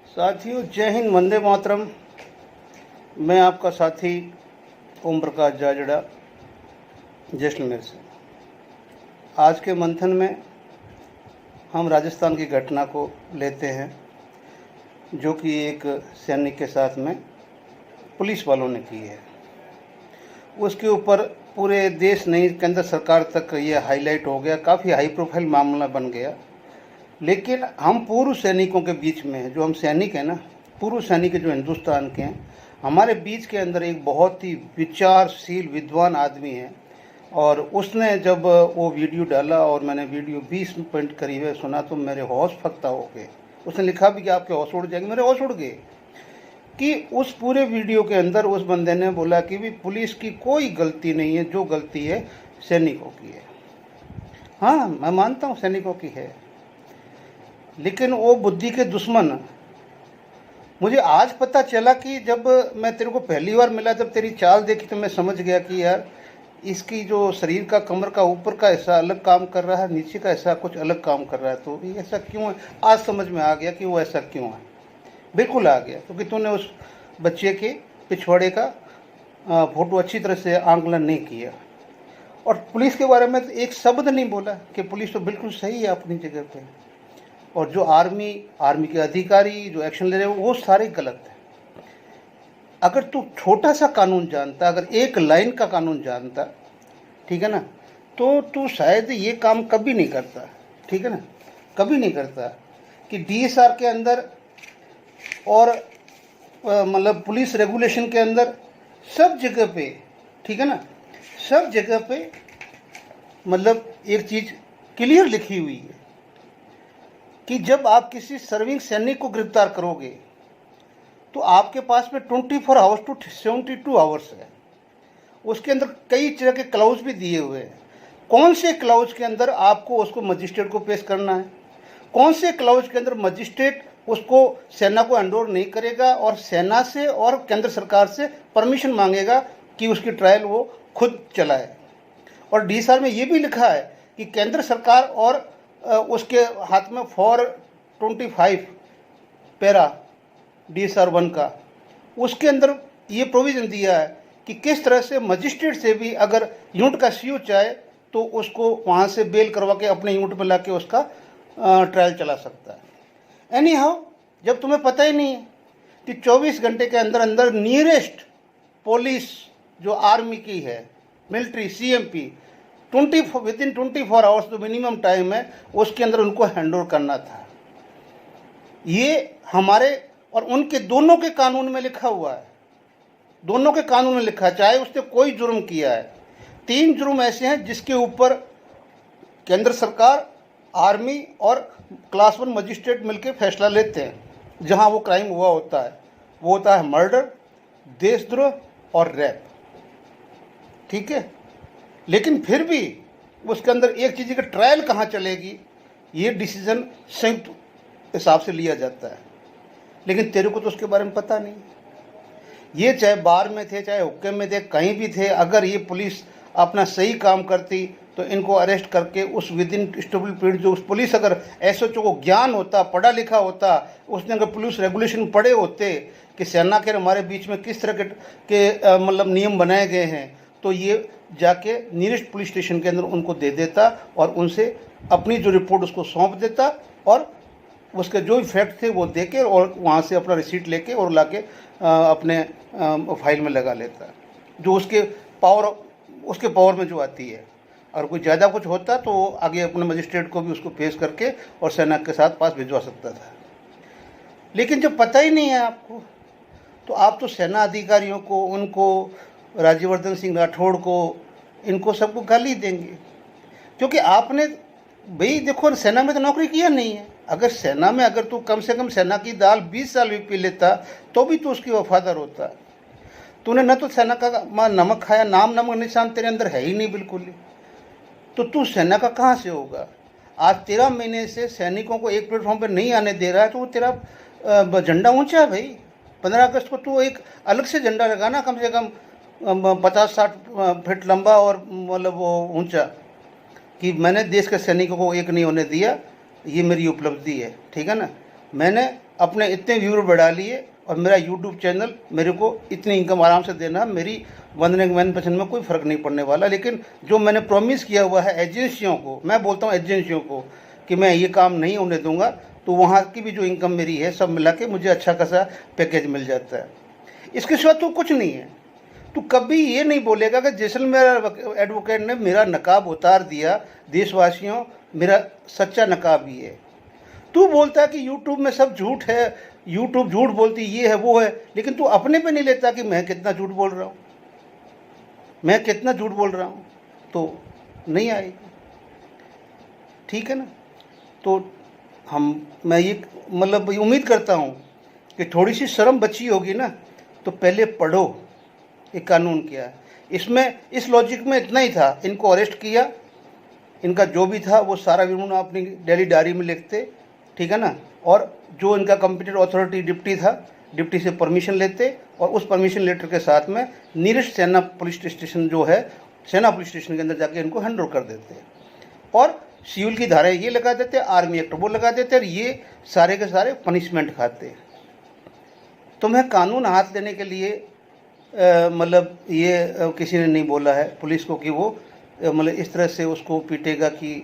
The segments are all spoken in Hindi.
साथियों, जय हिंद, वंदे मातरम। मैं आपका साथी ओम प्रकाश जाजड़ा, जैसलमेर से। आज के मंथन में हम राजस्थान की घटना को लेते हैं, जो कि एक सैनिक के साथ में पुलिस वालों ने की है। उसके ऊपर पूरे देश नहीं, केंद्र सरकार तक ये हाईलाइट हो गया, काफ़ी हाई प्रोफाइल मामला बन गया। लेकिन हम पूर्व सैनिकों के बीच में हैं, जो हम सैनिक हैं ना, पूर्व सैनिक जो हिंदुस्तान के हैं, हमारे बीच के अंदर एक बहुत ही विचारशील विद्वान आदमी है। और उसने जब वो वीडियो डाला और मैंने वीडियो 20 मिनट करीब है सुना, तो मेरे होश फक्ता हो गए। उसने लिखा भी कि आपके होश उड़ जाएंगे, मेरे होश उड़ गए। कि उस पूरे वीडियो के अंदर उस बंदे ने बोला कि भी पुलिस की कोई गलती नहीं है, जो गलती है सैनिकों की है। हाँ, मैं मानता हूँ सैनिकों की है, लेकिन वो बुद्धि के दुश्मन। मुझे आज पता चला कि जब मैं तेरे को पहली बार मिला, जब तेरी चाल देखी, तो मैं समझ गया कि यार इसकी जो शरीर का, कमर का ऊपर का हिस्सा अलग काम कर रहा है, नीचे का हिस्सा कुछ अलग काम कर रहा है। तो ये ऐसा क्यों है? आज समझ में आ गया कि वो ऐसा क्यों है। बिल्कुल आ गया, क्योंकि तूने उस बच्चे के पिछवाड़े का फोटो अच्छी तरह से आंकलन नहीं किया। और पुलिस के बारे में तो एक शब्द नहीं बोला कि पुलिस तो बिल्कुल सही है अपनी जगह पे, और जो आर्मी के अधिकारी जो एक्शन ले रहे हैं वो सारे गलत है। अगर तू छोटा सा कानून जानता, अगर एक लाइन का कानून जानता, ठीक है ना, तो तू शायद ये काम कभी नहीं करता। ठीक है ना, कभी नहीं करता कि डीएसआर के अंदर और मतलब पुलिस रेगुलेशन के अंदर सब जगह पे, ठीक है ना, सब जगह पे मतलब एक चीज़ क्लियर लिखी हुई है कि जब आप किसी सर्विंग सैनिक को गिरफ्तार करोगे तो आपके पास में 24 आवर्स टू 72 आवर्स है। उसके अंदर कई तरह के क्लाउज भी दिए हुए हैं। कौन से क्लाउज के अंदर आपको उसको मजिस्ट्रेट को पेश करना है, कौन से क्लाउज के अंदर मजिस्ट्रेट उसको सेना को हैंड ओवर नहीं करेगा और सेना से और केंद्र सरकार से परमिशन मांगेगा कि उसकी ट्रायल वो खुद चलाए। और डीएसआर में ये भी लिखा है कि केंद्र सरकार और उसके हाथ में 425 पैरा डीएसआर 1 का, उसके अंदर ये प्रोविज़न दिया है कि किस तरह से मजिस्ट्रेट से भी अगर यूनिट का सीओ चाहे तो उसको वहाँ से बेल करवा के अपने यूनिट पर ला के उसका ट्रायल चला सकता है। एनी हाउ, जब तुम्हें पता ही नहीं है कि 24 घंटे के अंदर अंदर नियरेस्ट पुलिस जो आर्मी की है, military CMP, with in 24 hours जो मिनिमम टाइम है, उसके अंदर उनको हैंड ओवर करना था। ये हमारे और उनके दोनों के कानून में लिखा हुआ है, दोनों के कानून में लिखा है, चाहे उसने कोई जुर्म किया है। 3 जुर्म ऐसे हैं जिसके ऊपर केंद्र सरकार, आर्मी और क्लास 1 मजिस्ट्रेट मिलकर फैसला लेते हैं। जहां वो क्राइम हुआ होता है वो होता है मर्डर, देशद्रोह और रैप। ठीक है, लेकिन फिर भी उसके अंदर एक चीज़ की ट्रायल कहाँ चलेगी, ये डिसीजन संयुक्त हिसाब से लिया जाता है। लेकिन तेरे को तो उसके बारे में पता नहीं। ये चाहे बार में थे, चाहे हुक्के में थे, कहीं भी थे, अगर ये पुलिस अपना सही काम करती तो इनको अरेस्ट करके उस विद इन स्टेबल पीरियड, जो उस पुलिस अगर एसएचओ को ज्ञान होता, पढ़ा लिखा होता, उसने अगर पुलिस रेगुलेशन पढ़े होते कि सेना के हमारे बीच में किस तरह के मतलब नियम बनाए गए हैं, तो ये जाके नियरेस्ट पुलिस स्टेशन के अंदर उनको दे देता और उनसे अपनी जो रिपोर्ट उसको सौंप देता और उसके जो भी फैक्ट थे वो दे के और वहाँ से अपना रिसीट लेके और लाके अपने फाइल में लगा लेता, जो उसके पावर में जो आती है। और कोई ज़्यादा कुछ होता तो आगे अपने मजिस्ट्रेट को भी उसको पेश करके और सेना के साथ पास भिजवा सकता था। लेकिन जब पता ही नहीं है आपको, तो आप तो सेना अधिकारियों को, उनको राज्यवर्धन सिंह राठौड़ को, इनको सबको गाली देंगे, क्योंकि आपने भाई देखो सेना में तो नौकरी किया नहीं है। अगर सेना में अगर तू कम से कम सेना की दाल 20 साल भी पी लेता तो भी तू उसकी वफादार होता। तूने न तो सेना का नमक खाया, नाम नमक निशान तेरे अंदर है ही नहीं बिल्कुल ही, तो तू सेना का कहाँ से होगा? आज 13 महीने से सैनिकों को एक प्लेटफॉर्म पर नहीं आने दे रहा है, तो वो तेरा झंडा ऊंचा है भाई। 15 अगस्त को तू एक अलग से झंडा लगाना, कम से कम 50-60 फीट लंबा और मतलब वो ऊंचा, कि मैंने देश के सैनिकों को एक नहीं होने दिया, ये मेरी उपलब्धि है। ठीक है ना, मैंने अपने इतने व्यूअर बढ़ा लिए और मेरा यूट्यूब चैनल मेरे को इतनी इनकम आराम से देना, मेरी 1% में कोई फ़र्क नहीं पड़ने वाला। लेकिन जो मैंने प्रॉमिस किया हुआ है एजेंसियों को, मैं बोलता हूँ एजेंसियों को कि मैं ये काम नहीं होने दूंगा, तो वहाँ की भी जो इनकम मेरी है सब मिला के मुझे अच्छा खासा पैकेज मिल जाता है। इसके सिवा तो कुछ नहीं है। तो कभी ये नहीं बोलेगा कि जैसलमेर एडवोकेट ने मेरा नकाब उतार दिया। देशवासियों, मेरा सच्चा नकाब ही है। तू बोलता है कि यूट्यूब में सब झूठ है, यूट्यूब झूठ बोलती, ये है वो है, लेकिन तू अपने पे नहीं लेता कि मैं कितना झूठ बोल रहा हूँ, मैं कितना झूठ बोल रहा हूँ, तो नहीं आएगी। ठीक है ना। तो मैं ये मतलब उम्मीद करता हूँ कि थोड़ी सी शर्म बची होगी ना, तो पहले पढ़ो ये कानून क्या है। इसमें इस लॉजिक में इतना ही था, इनको अरेस्ट किया, इनका जो भी था वो सारा विवरण अपनी डेली डायरी में लिखते, ठीक है ना, और जो इनका कंप्यूटर अथॉरिटी डिप्टी था, डिप्टी से परमिशन लेते और उस परमिशन लेटर के साथ में नियरेस्ट सेना पुलिस स्टेशन जो है, सेना पुलिस स्टेशन के अंदर जाके इनको हैंड ओवर कर देते और सिविल की धारा ये लगा देते, आर्मी एक्ट वो लगा देते और ये सारे के सारे पनिशमेंट खाते। तो मैं कानून हाथ लेने के लिए मतलब ये किसी ने नहीं बोला है पुलिस को कि वो मतलब इस तरह से उसको पीटेगा कि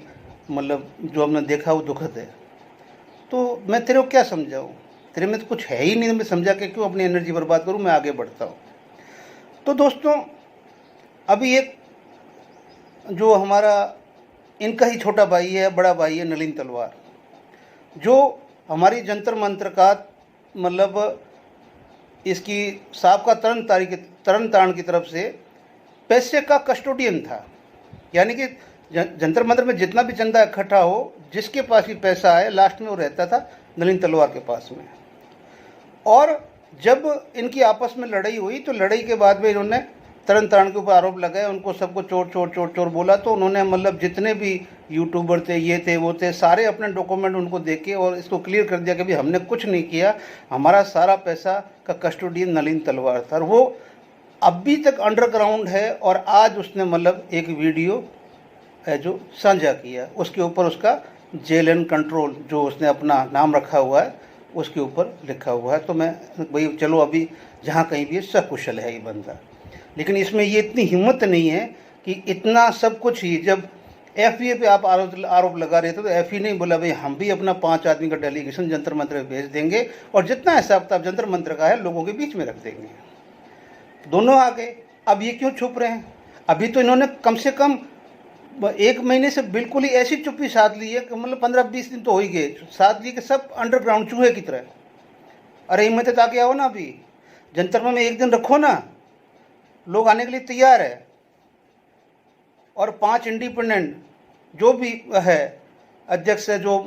मतलब जो हमने देखा वो दुखद है। तो मैं तेरे को क्या समझाऊँ, तेरे में तो कुछ है ही नहीं, मैं समझा के क्यों अपनी एनर्जी बर्बाद करूँ, मैं आगे बढ़ता हूँ। तो दोस्तों, अभी एक जो हमारा इनका ही छोटा भाई है, बड़ा भाई है, नलिन तलवार, जो हमारी जंतर मंतर का मतलब इसकी साहब का तरन तारण की तरफ से पैसे का कस्टोडियन था। यानी कि जंतर मंतर में जितना भी चंदा इकट्ठा हो, जिसके पास भी पैसा आए, लास्ट में वो रहता था नलिन तलवार के पास में। और जब इनकी आपस में लड़ाई हुई तो लड़ाई के बाद में इन्होंने तरन तारण के ऊपर आरोप लगाए, उनको सबको चोर चोर चोर चोर बोला। तो उन्होंने मतलब जितने भी यूट्यूबर थे, ये थे वो थे, सारे अपने डॉक्यूमेंट उनको देके और इसको क्लियर कर दिया कि भाई हमने कुछ नहीं किया, हमारा सारा पैसा का कस्टोडियन नलिन तलवार था। और वो अभी तक अंडरग्राउंड है और आज उसने मतलब एक वीडियो है जो साझा किया, उसके ऊपर उसका जेल एंड कंट्रोल जो उसने अपना नाम रखा हुआ है उसके ऊपर लिखा हुआ है। तो मैं भाई चलो अभी जहाँ कहीं भी सकुशल है ये बंदा, लेकिन इसमें ये इतनी हिम्मत नहीं है कि इतना सब कुछ ही जब एफईए पे आप आरोप लगा रहे थे तो एफई नहीं बोला भाई हम भी अपना 5 आदमी का डेलीगेशन जंतर मंत्र भेज देंगे और जितना हिसाब किताब जंतर मंत्र का है लोगों के बीच में रख देंगे। दोनों आ गए। अब ये क्यों छुप रहे हैं? अभी तो इन्होंने कम से कम 1 महीने से बिल्कुल ही ऐसी चुप्पी साध ली है कि मतलब 15-20 दिन तो हो ही गए साध ली कि सब अंडरग्राउंड चूहे की तरह। अरे हिम्मत ताकि आओ ना, अभी जंतर में एक दिन रखो ना, लोग आने के लिए तैयार है। और 5 इंडिपेंडेंट जो भी है अध्यक्ष है, जो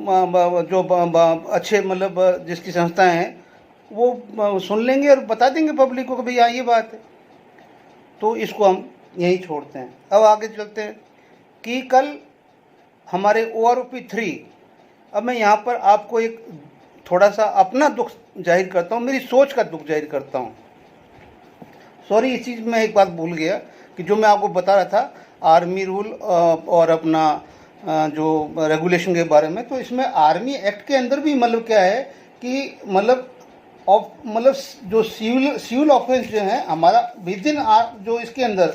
अच्छे मतलब जिसकी संस्थाएं हैं वो सुन लेंगे और बता देंगे पब्लिक को कि भैया ये बात है। तो इसको हम यहीं छोड़ते हैं। अब आगे चलते हैं कि कल हमारे OROP 3, अब मैं यहाँ पर आपको एक थोड़ा सा अपना दुख जाहिर करता हूँ, मेरी सोच का दुख जाहिर करता हूँ। सॉरी, इस चीज़ में एक बात भूल गया कि जो मैं आपको बता रहा था आर्मी रूल और अपना जो रेगुलेशन के बारे में, तो इसमें आर्मी एक्ट के अंदर भी मतलब क्या है कि मतलब जो सिविल ऑफेंस जो है हमारा विद इन जो इसके अंदर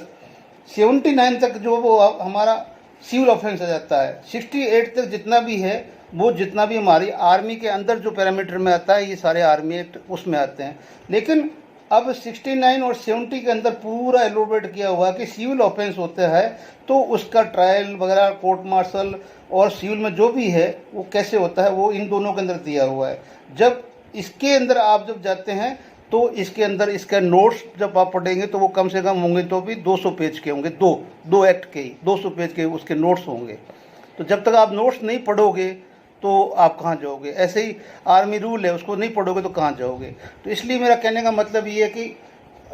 79 तक जो वो हमारा सिविल ऑफेंस आ जाता है, 68 तक जितना भी है वो जितना भी हमारी आर्मी के अंदर जो पैरामीटर में आता है ये सारे आर्मी एक्ट उसमें आते हैं। लेकिन अब 69 और 70 के अंदर पूरा एलोबरेट किया हुआ कि सिविल ऑफेंस होता है तो उसका ट्रायल वगैरह कोर्ट मार्शल और सिविल में जो भी है वो कैसे होता है वो इन दोनों के अंदर दिया हुआ है। जब इसके अंदर आप जब जाते हैं तो इसके अंदर इसका नोट्स जब आप पढ़ेंगे तो वो कम से कम होंगे तो भी 200 पेज के होंगे, दो एक्ट के ही 200 पेज के उसके नोट्स होंगे। तो जब तक आप नोट्स नहीं पढ़ोगे तो आप कहाँ जाओगे? ऐसे ही आर्मी रूल है, उसको नहीं पढ़ोगे तो कहाँ जाओगे? तो इसलिए मेरा कहने का मतलब ये है कि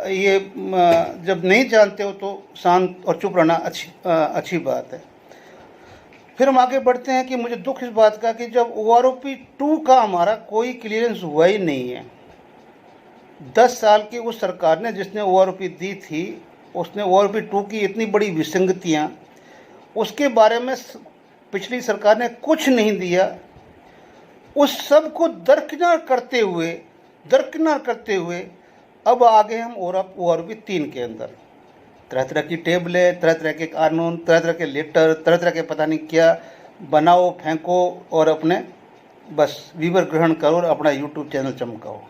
ये जब नहीं जानते हो तो शांत और चुप रहना अच्छी बात है। फिर हम आगे बढ़ते हैं कि मुझे दुख इस बात का कि जब OROP 2 का हमारा कोई क्लियरेंस हुआ ही नहीं है। 10 साल की उस सरकार ने जिसने OROP दी थी उसने OROP 2 की इतनी बड़ी विसंगतियाँ, उसके बारे में पिछली सरकार ने कुछ नहीं दिया। उस सब को दरकिनार करते हुए अब आ गए हम ORP 3 के अंदर। तरह तरह की टेबलें, तरह तरह के कानून, तरह तरह के लेटर, तरह तरह के पता नहीं क्या बनाओ, फेंको और अपने बस व्यूवर ग्रहण करो और अपना यूट्यूब चैनल चमकाओ,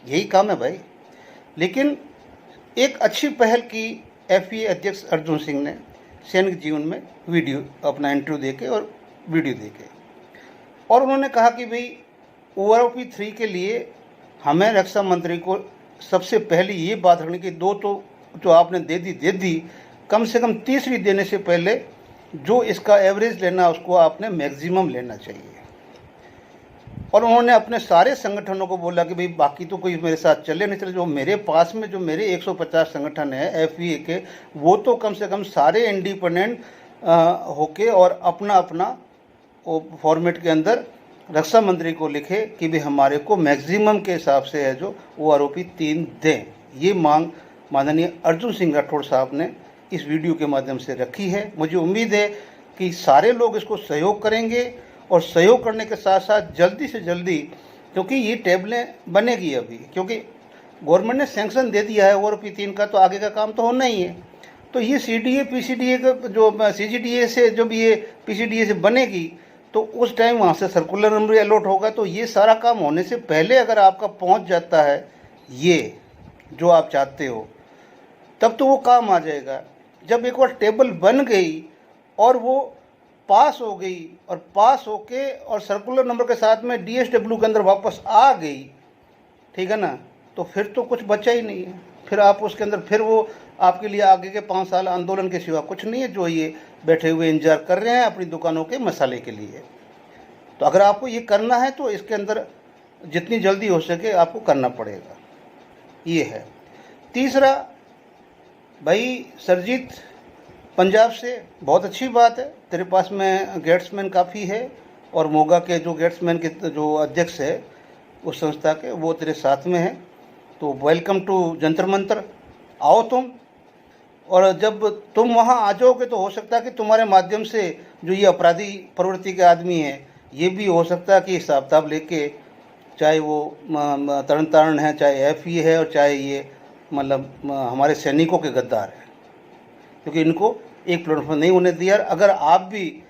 यही काम है भाई। लेकिन एक अच्छी पहल की FA अध्यक्ष अर्जुन सिंह ने सैनिक जीवन में वीडियो अपना इंटरव्यू देके और वीडियो देके, और उन्होंने कहा कि भाई ORP 3 के लिए हमें रक्षा मंत्री को सबसे पहले ये बात रखनी कि 2 तो जो आपने दे दी, कम से कम तीसरी देने से पहले जो इसका एवरेज लेना उसको आपने मैक्सिमम लेना चाहिए। और उन्होंने अपने सारे संगठनों को बोला कि भाई बाकी तो कोई मेरे साथ चले नहीं चले, जो मेरे पास में जो मेरे 150 संगठन है FA के, वो तो कम से कम सारे इंडिपेंडेंट होके और अपना अपना फॉर्मेट के अंदर रक्षा मंत्री को लिखे कि भाई हमारे को मैक्सिमम के हिसाब से है जो ORP 3 दें। ये मांग माननीय अर्जुन सिंह राठौड़ साहब ने इस वीडियो के माध्यम से रखी है। मुझे उम्मीद है कि सारे लोग इसको सहयोग करेंगे, और सहयोग करने के साथ साथ जल्दी से जल्दी, क्योंकि ये टेबलें बनेगी अभी, क्योंकि गवर्नमेंट ने सैंक्शन दे दिया है ORP 3 का, तो आगे का काम तो होना ही है। तो ये CDA PCDA का जो CGDA से जब ये PCDA से बनेगी तो उस टाइम वहाँ से सर्कुलर नंबर अलॉट होगा। तो ये सारा काम होने से पहले अगर आपका पहुँच जाता है ये जो आप चाहते हो, तब तो वो काम आ जाएगा। जब एक बार टेबल बन गई और वो पास हो गई, और पास होके और सर्कुलर नंबर के साथ में DSW के अंदर वापस आ गई, ठीक है ना, तो फिर तो कुछ बचा ही नहीं है। फिर आप उसके अंदर फिर वो आपके लिए आगे के 5 साल आंदोलन के सिवा कुछ नहीं है, जो ये बैठे हुए इंतजार कर रहे हैं अपनी दुकानों के मसाले के लिए। तो अगर आपको ये करना है तो इसके अंदर जितनी जल्दी हो सके आपको करना पड़ेगा, ये है। तीसरा, भाई सरजीत पंजाब से, बहुत अच्छी बात है, तेरे पास में गेट्समैन काफ़ी है, और मोगा के जो गेट्समैन के जो अध्यक्ष है उस संस्था के, वो तेरे साथ में है। तो वेलकम टू जंतर मंतर, आओ तुम। और जब तुम वहाँ आ जाओगे तो हो सकता है कि तुम्हारे माध्यम से जो ये अपराधी प्रवृत्ति के आदमी हैं, ये भी हो सकता है कि हिसाब किताब लेके, चाहे वो तरन तारण है, चाहे FA है, और चाहे ये मतलब हमारे सैनिकों के गद्दार हैं, क्योंकि इनको एक प्लेटफॉर्म नहीं होने दिया। अगर आप भी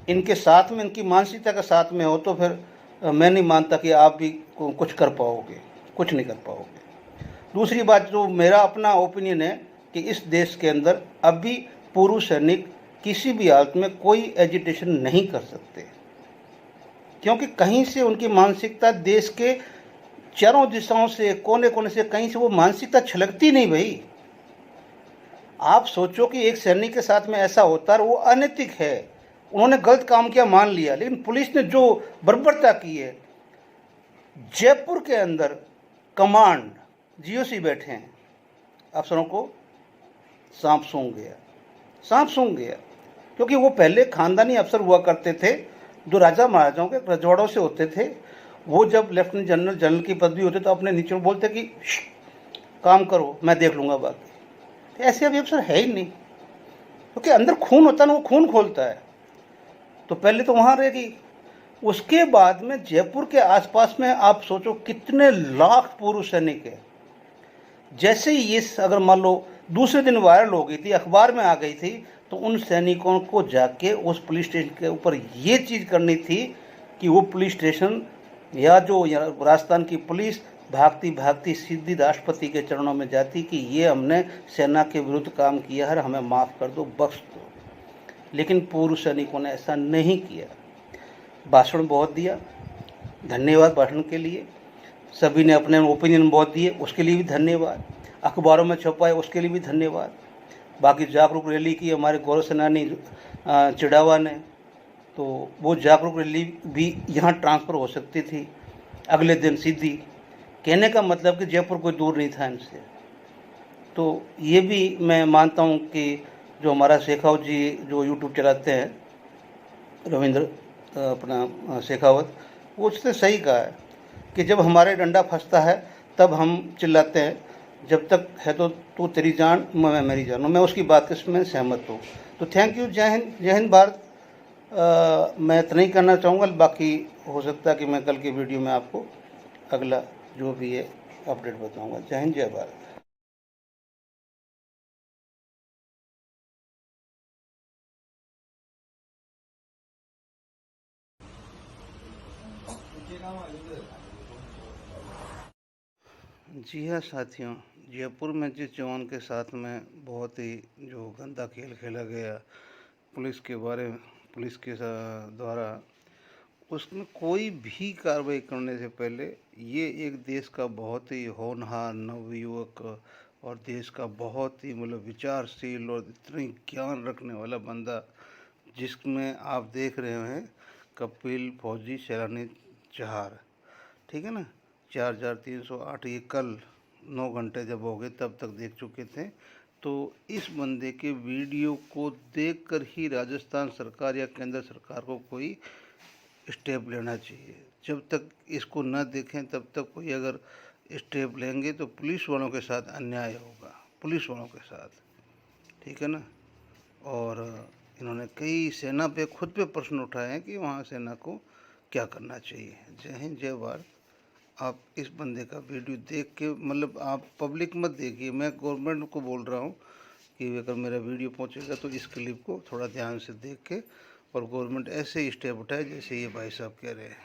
इनके साथ में, इनकी मानसिकता के साथ में हो, तो फिर मैं नहीं मानता कि आप भी कुछ कर पाओगे, कुछ नहीं कर पाओगे। दूसरी बात, जो मेरा अपना ओपिनियन है कि इस देश के अंदर अभी पूर्व सैनिक किसी भी हालत में कोई एजिटेशन नहीं कर सकते, क्योंकि कहीं से उनकी मानसिकता देश के चारों दिशाओं से, कोने कोने से, कहीं से वो मानसिकता छलकती नहीं भाई। आप सोचो कि एक सैनिक के साथ में ऐसा होता है, वो अनैतिक है, उन्होंने गलत काम किया मान लिया, लेकिन पुलिस ने जो बर्बरता की है, जयपुर के अंदर कमांड GOC बैठे हैं, अफसरों को सांप सूंघ गया, क्योंकि वो पहले खानदानी अफसर हुआ करते थे जो राजा महाराजाओं के रजवाड़ों से होते थे। वो जब लेफ्टिनेंट जनरल की पदवी होते तो अपने नीचे बोलते कि काम करो, मैं देख लूँगा बाकी। तो ऐसे अभी अफसर है ही नहीं, क्योंकि अंदर खून होता है ना, वो खून खोलता है। तो पहले तो वहाँ रहेगी, उसके बाद में जयपुर के आसपास में आप सोचो कितने लाख पूर्व सैनिक है। जैसे ही ये अगर मान लो दूसरे दिन वायरल हो गई थी, अखबार में आ गई थी, तो उन सैनिकों को जाके उस पुलिस स्टेशन के ऊपर ये चीज़ करनी थी कि वो पुलिस स्टेशन या जो राजस्थान की पुलिस भागती भागती सीधी राष्ट्रपति के चरणों में जाती कि ये हमने सेना के विरुद्ध काम किया है, हमें माफ़ कर दो, बख्श दो। लेकिन पूर्व सैनिकों ने ऐसा नहीं किया। भाषण बहुत दिया, धन्यवाद भाषण के लिए, सभी ने अपने ओपिनियन बहुत दिए, उसके लिए भी धन्यवाद। अखबारों में छपाए, उसके लिए भी धन्यवाद। बाकी जागरूक रैली की हमारे गौरव सेनानी चिड़ावा ने, तो वो जागरूक रैली भी यहाँ ट्रांसफ़र हो सकती थी अगले दिन सीधी। कहने का मतलब कि जयपुर कोई दूर नहीं था इनसे। तो ये भी मैं मानता हूँ कि जो हमारा शेखावत जी जो यूट्यूब चलाते हैं, रविंद्र अपना शेखावत, वो उसने सही कहा है कि जब हमारे डंडा फंसता है तब हम चिल्लाते हैं, जब तक है तो तू तेरी जान मैं मेरी जान। मैं उसकी बात से मैं सहमत हूँ। तो थैंक यू, जय हिंद भारत। मैं इतना ही करना चाहूँगा। बाकी हो सकता है कि मैं कल की वीडियो में आपको अगला जो भी है अपडेट बताऊँगा। जय हिंद, जय भारत। जी हाँ साथियों, जयपुर में जिस जवान के साथ में बहुत ही जो गंदा खेल खेला गया पुलिस के द्वारा, उसमें कोई भी कार्रवाई करने से पहले ये एक देश का बहुत ही होनहार नवयुवक और देश का बहुत ही मतलब विचारशील और इतनी ज्ञान रखने वाला बंदा, जिसमें आप देख रहे हैं कपिल फौजी सैलानी जहार, ठीक है ना, 4308, ये कल 9 घंटे जब हो गए तब तक देख चुके थे। तो इस बंदे के वीडियो को देखकर ही राजस्थान सरकार या केंद्र सरकार को कोई स्टेप लेना चाहिए। जब तक इसको न देखें तब तक कोई अगर स्टेप लेंगे तो पुलिस वालों के साथ अन्याय होगा, पुलिस वालों के साथ, ठीक है ना। और इन्होंने कई सेना पे खुद पे प्रश्न उठाए हैं कि वहाँ सेना को क्या करना चाहिए। जय हिंद, जय भारत। आप इस बंदे का वीडियो देख के मतलब आप पब्लिक मत देखिए, मैं गवर्नमेंट को बोल रहा हूँ कि अगर मेरा वीडियो पहुँचेगा तो इस क्लिप को थोड़ा ध्यान से देख के और गवर्नमेंट ऐसे ही स्टेप उठाए जैसे ये भाई साहब कह रहे हैं।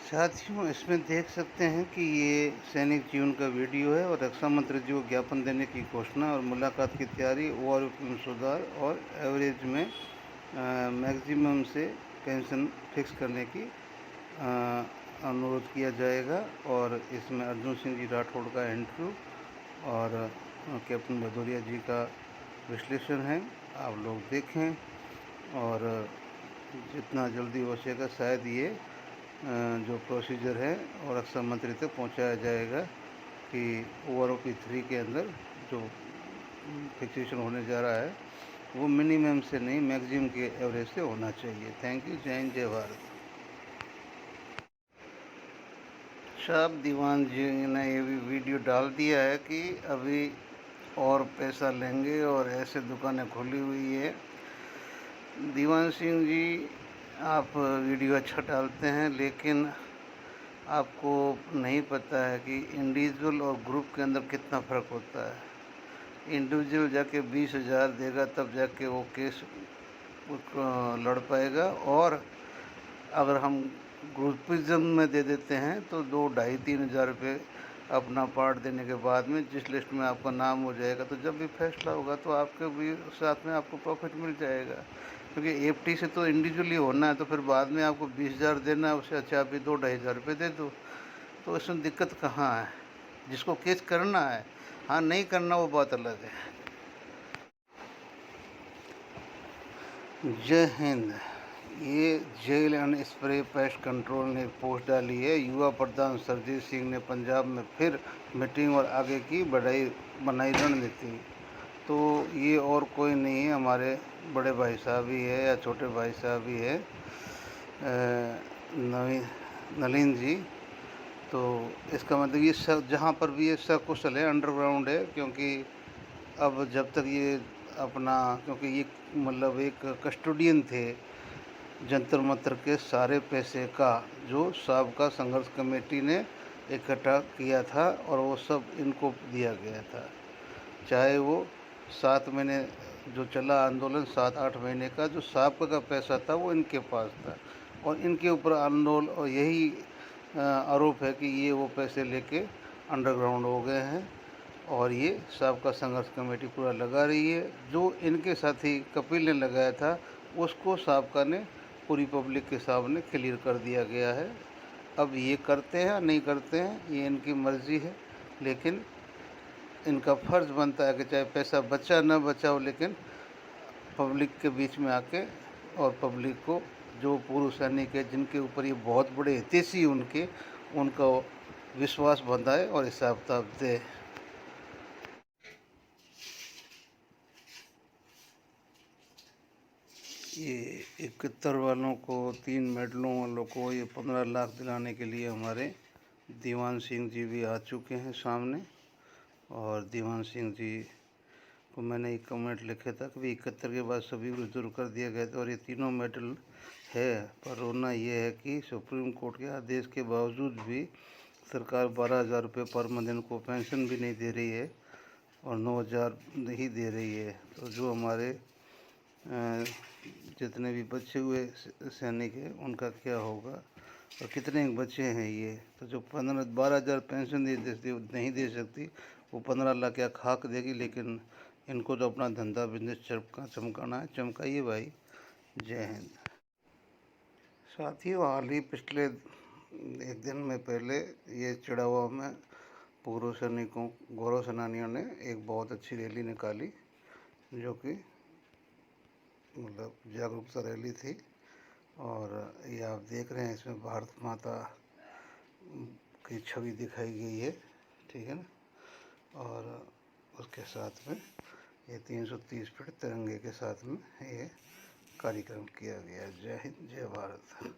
साथियों, इसमें देख सकते हैं कि ये सैनिक जीवन का वीडियो है और रक्षा मंत्री जी को ज्ञापन देने की घोषणा और मुलाकात की तैयारी, ओवरऑल में सुधार और एवरेज में मैक्सिमम से पेंशन फिक्स करने की अनुरोध किया जाएगा। और इसमें अर्जुन सिंह जी राठौड़ का इंटरव्यू और कैप्टन भदौरिया जी का विश्लेषण है, आप लोग देखें। और जितना जल्दी हो सकेगा शायद ये जो प्रोसीजर है और रक्षा मंत्री तक पहुंचाया जाएगा कि ओआरओपी 3 के अंदर जो फिक्सेशन होने जा रहा है वो मिनिमम से नहीं मैक्सिमम के एवरेज से होना चाहिए। Thank you. जय हिंद, जय भारत। साहब, दीवान जी ने ये भी वीडियो डाल दिया है कि अभी और पैसा लेंगे और ऐसे दुकानें खुली हुई है। दीवान सिंह जी, आप वीडियो अच्छा डालते हैं, लेकिन आपको नहीं पता है कि इंडिविजुअल और ग्रुप के अंदर कितना फ़र्क होता है। इंडिविजुअल जाके 20,000 देगा तब जाके वो केस लड़ पाएगा, और अगर हम ग्रुपिज्म में दे देते हैं तो 2, 2.5, 3,000 रुपये अपना पार्ट देने के बाद में जिस लिस्ट में आपका नाम हो जाएगा तो जब भी फैसला होगा तो आपके भी साथ में आपको प्रॉफिट मिल जाएगा। क्योंकि एफटी से तो इंडिविजुअली होना है, तो फिर बाद में आपको 20,000 देना है, उससे अच्छा आप 2, 2,500 रुपये दे दो। तो इसमें दिक्कत कहाँ है? जिसको केस करना है, हाँ, नहीं करना वो बात अलग है। जय हिंद। ये gel and spray pest control ने पोस्ट डाली है। युवा प्रधान सरजीत सिंह ने पंजाब में फिर मीटिंग और आगे की बनाई रणनीति। तो ये और कोई नहीं है, हमारे बड़े भाई साहब ही है या छोटे भाई साहब ही है, नलिन जी। तो इसका मतलब ये सब जहाँ पर भी ये सकुशल है, अंडरग्राउंड है। क्योंकि अब जब तक ये अपना, क्योंकि ये मतलब एक कस्टोडियन थे जंतर मंतर के सारे पैसे का, जो साबका संघर्ष कमेटी ने इकट्ठा किया था और वो सब इनको दिया गया था। चाहे वो 7 महीने जो चला आंदोलन, 7-8 महीने का जो साबका का पैसा था वो इनके पास था, और इनके ऊपर आंदोलन और यही आरोप है कि ये वो पैसे लेके अंडरग्राउंड हो गए हैं और ये साबका संघर्ष कमेटी पूरा लगा रही है। जो इनके साथी कपिल ने लगाया था उसको साबका ने पूरी पब्लिक के सामने क्लियर कर दिया गया है। अब ये करते हैं नहीं करते हैं ये इनकी मर्ज़ी है, लेकिन इनका फ़र्ज़ बनता है कि चाहे पैसा बचा न बचा हो, लेकिन पब्लिक के बीच में आके और पब्लिक को, जो पूर्व सैनिक है जिनके ऊपर ये बहुत बड़े हितैषी उनका विश्वास बंधाए और हिसाब किताब दे। ये 71 वालों को, 3 मेडलों वालों को ये 15 लाख दिलाने के लिए हमारे दीवान सिंह जी भी आ चुके हैं सामने। और दीवान सिंह जी को मैंने एक कमेंट लिखा था कि 71 के बाद सभी विड्रॉ कर दिया गया था और ये तीनों मेडल है। पर रोना ये है कि सुप्रीम कोर्ट के आदेश के बावजूद भी सरकार 12,000 रुपये पर मंथ इनको पेंशन भी नहीं दे रही है और 9,000 नहीं दे रही है। तो जो हमारे जितने भी बचे हुए सैनिक हैं उनका क्या होगा और कितने बच्चे हैं ये। तो जो 12,000 पेंशन नहीं दे सकती, वो 15 लाख क्या खाक देगी। लेकिन इनको तो अपना धंधा बिजनेस चमकाना है, चमकाइए भाई। जय हिंद। साथियों, हाल ही पिछले एक दिन में पहले ये चिड़ावा में पूर्व सैनिकों, गौरव सेनानियों ने एक बहुत अच्छी रैली निकाली, जो कि मतलब जागरूकता रैली थी। और ये आप देख रहे हैं, इसमें भारत माता की छवि दिखाई गई है, ठीक है ना। और उसके साथ में ये 330 फीट तिरंगे के साथ में ये कार्यक्रम किया गया। जय हिंद, जय भारत।